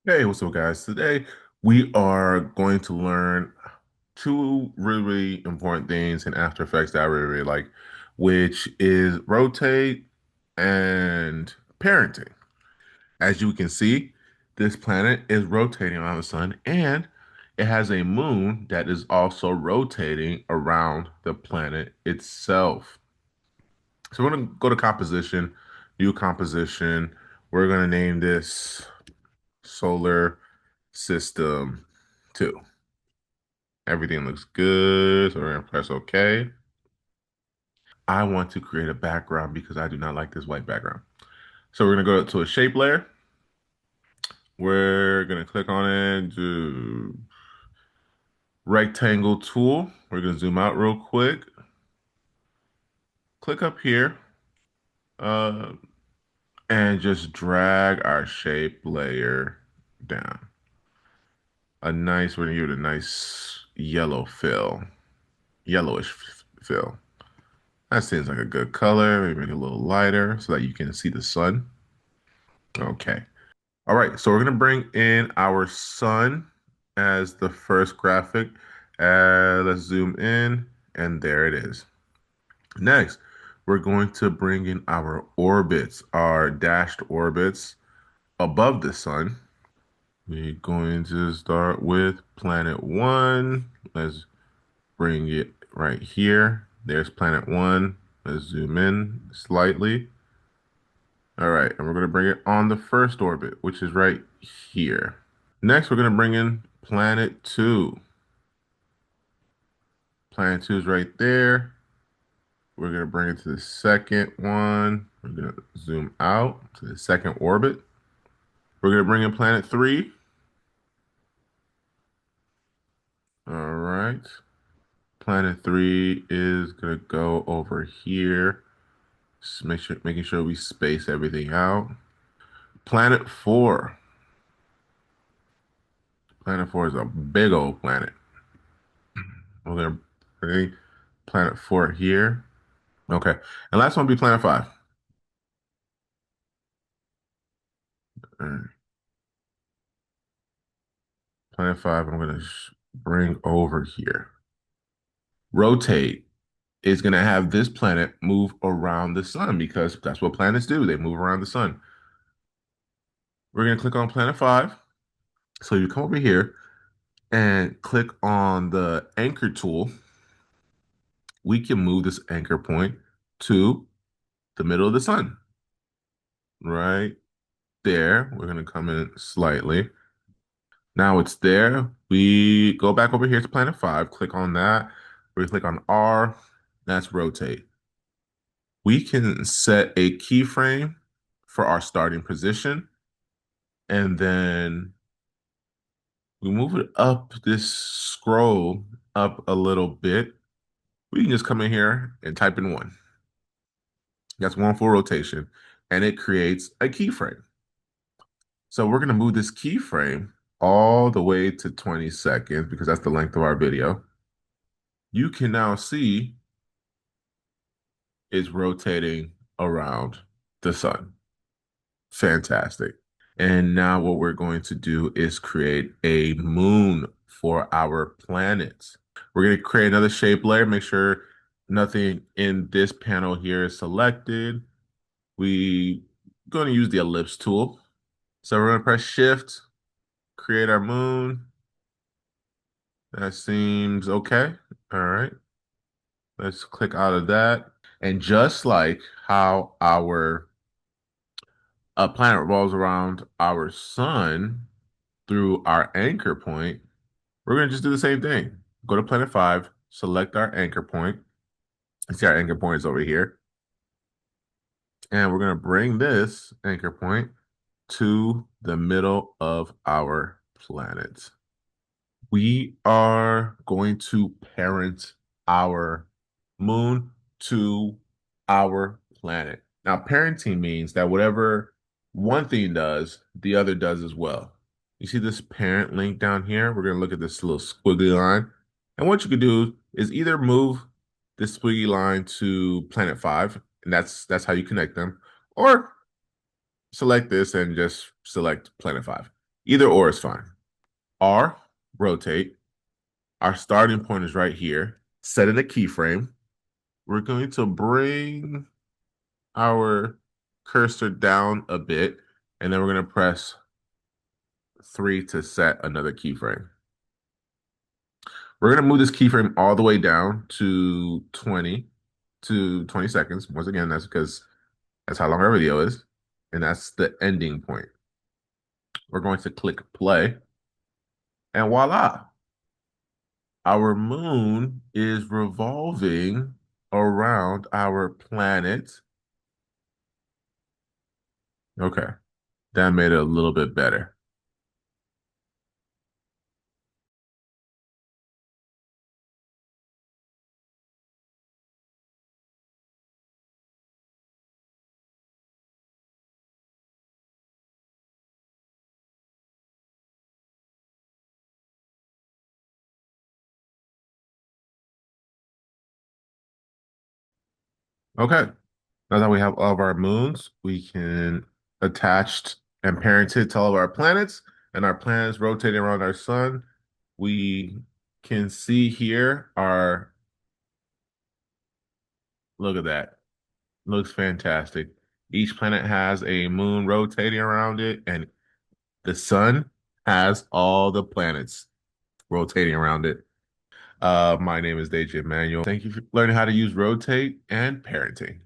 Hey, what's up, guys? Today we are going to learn two really important things in After Effects that I really like, which is rotate and parenting. As you can see, this planet is rotating around the sun, and it has a moon that is also rotating around the planet itself. So we're going to go to composition, new composition. We're going to name this Solar System 2. Everything looks good, so we're gonna press OK. I want to create a background because I do not like this white background. So we're gonna go to a shape layer. We're gonna click on it, do rectangle tool. We're gonna zoom out real quick. Click up here, uh, and just drag our shape layer down. We're gonna give it a nice yellow fill, yellowish fill. That seems like a good color. Maybe make it a little lighter so that you can see the sun. Okay. All right. So we're going to bring in our sun as the first graphic. Let's zoom in, and there it is. Next, we're going to bring in our orbits, our dashed orbits above the sun. We're going to start with planet one. Let's bring it right here. There's planet one. Let's zoom in slightly. All right, and we're going to bring it on the first orbit, which is right here. Next, we're going to bring in planet two. Planet two is right there. We're going to bring it to the second one. We're going to zoom out to the second orbit. We're going to bring in planet three. All right. Planet three is going to go over here. Just making sure we space everything out. Planet four. Planet four is a big old planet. We're going to bring planet four here. Okay. And last one will be planet five. All right. Planet five, I'm going to bring over here. Rotate is going to have this planet move around the sun because that's what planets do. They move around the sun. We're going to click on planet five. So you come over here and click on the anchor tool. We can move this anchor point to the middle of the sun. Right there. We're going to come in slightly. Now it's there. We go back over here to planet five, click on that. We click on R, that's rotate. We can set a keyframe for our starting position, and then we move it up this scroll up a little bit. We can just come in here and type in one. That's one full rotation, and it creates a keyframe. So we're going to move this keyframe all the way to 20 seconds because that's the length of our video. You can now see is rotating around the sun. Fantastic. And now what we're going to do is create a moon for our planets. We're going to create another shape layer, make sure nothing in this panel here is selected. We going to use the ellipse tool. So we're going to press shift, create our moon. That seems okay. All right. Let's click out of that. And just like how our planet revolves around our sun through our anchor point, we're going to just do the same thing. Go to planet five, select our anchor point. You see our anchor point is over here. And we're going to bring this anchor point to the middle of our planet. We are going to parent our moon to our planet. Now, parenting means that whatever one thing does, the other does as well. You see this parent link down here? We're going to look at this little squiggly line. And what you could do is either move this squiggly line to planet five, and that's how you connect them, or select this and just select planet five. Either or is fine. R, rotate. Our starting point is right here. Set in a keyframe. We're going to bring our cursor down a bit, and then we're going to press 3 to set another keyframe. We're going to move this keyframe all the way down to 20 seconds. Once again, that's because that's how long our video is, and that's the ending point. We're going to click play, and voila, our moon is revolving around our planet. Okay, that made it a little bit better. Okay, now that we have all of our moons, we can attach and parent it to all of our planets, and our planets rotating around our sun. We can see here our, look at that. Looks fantastic. Each planet has a moon rotating around it, and the sun has all the planets rotating around it. My name is Deji Emmanuel. Thank you for learning how to use rotate and parenting.